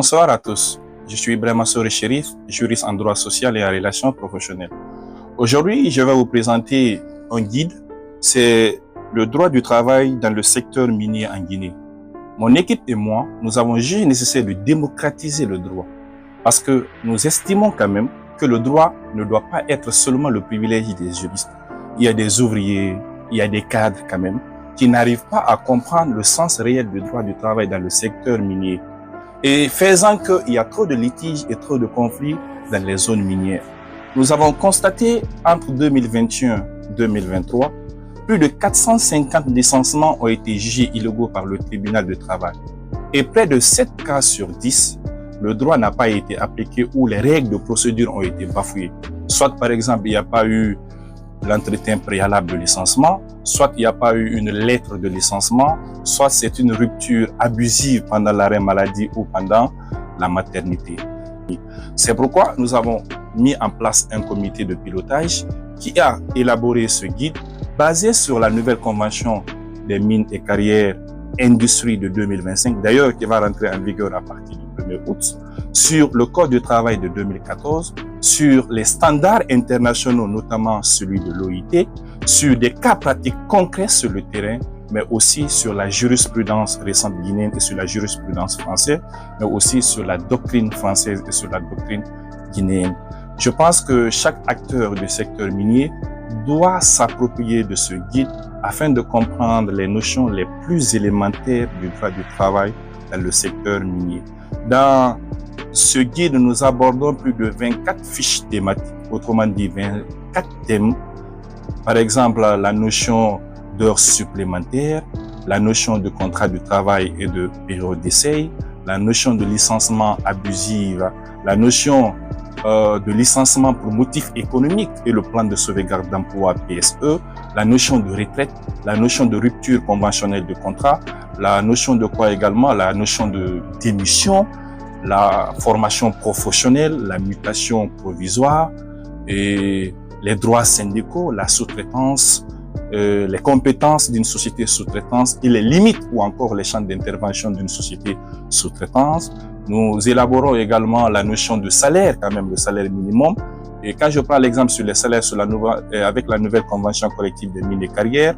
Bonsoir à tous. Je suis Ibrahima Sori Chérif, juriste en droit social et en relations professionnelles. Aujourd'hui, je vais vous présenter un guide. C'est le droit du travail dans le secteur minier en Guinée. Mon équipe et moi, nous avons jugé nécessaire de démocratiser le droit parce que nous estimons quand même que le droit ne doit pas être seulement le privilège des juristes. Il y a des ouvriers, il y a des cadres quand même qui n'arrivent pas à comprendre le sens réel du droit du travail dans le secteur minier. Et faisant qu'il y a trop de litiges et trop de conflits dans les zones minières. Nous avons constaté entre 2021 et 2023, plus de 450 licenciements ont été jugés illégaux par le tribunal de travail. Et près de 7 cas sur 10, le droit n'a pas été appliqué ou les règles de procédure ont été bafouées. Soit par exemple, il n'y a pas eu l'entretien préalable de licenciement, soit il n'y a pas eu une lettre de licenciement, soit c'est une rupture abusive pendant l'arrêt maladie ou pendant la maternité. C'est pourquoi nous avons mis en place un comité de pilotage qui a élaboré ce guide basé sur la nouvelle convention des mines et carrières industrie de 2025, d'ailleurs qui va rentrer en vigueur à partir du 1er août, sur le Code du travail de 2014, sur les standards internationaux, notamment celui de l'OIT, sur des cas pratiques concrets sur le terrain, mais aussi sur la jurisprudence récente guinéenne et sur la jurisprudence française, mais aussi sur la doctrine française et sur la doctrine guinéenne. Je pense que chaque acteur du secteur minier doit s'approprier de ce guide afin de comprendre les notions les plus élémentaires du droit du travail dans le secteur minier. Dans ce guide, nous abordons plus de 24 fiches thématiques, autrement dit 24 thèmes. Par exemple, la notion d'heures supplémentaires, la notion de contrat de travail et de période d'essai, la notion de licenciement abusif, la notion de licenciement pour motif économique et le plan de sauvegarde d'emploi PSE, la notion de retraite, la notion de rupture conventionnelle de contrat, la notion de quoi également, la notion de démission, la formation professionnelle, la mutation provisoire et les droits syndicaux, la sous-traitance, les compétences d'une société sous-traitance et les limites ou encore les champs d'intervention d'une société sous-traitance. Nous élaborons également la notion de salaire, quand même, le salaire minimum. Et quand je prends l'exemple sur les salaires sur avec la nouvelle convention collective des mines et carrières,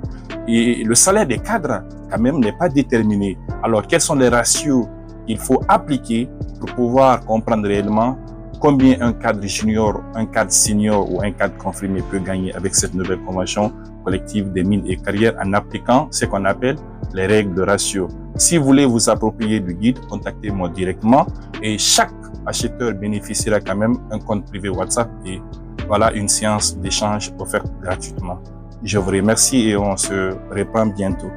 et le salaire des cadres, quand même, n'est pas déterminé. Alors, quels sont les ratios qu'il faut appliquer pour pouvoir comprendre réellement combien un cadre junior, un cadre senior ou un cadre confirmé peut gagner avec cette nouvelle convention collective des mines et carrières en appliquant ce qu'on appelle les règles de ratio. Si vous voulez vous approprier du guide, contactez-moi directement et chaque acheteur bénéficiera quand même un compte privé WhatsApp et voilà une séance d'échange offerte gratuitement. Je vous remercie et on se reprend bientôt.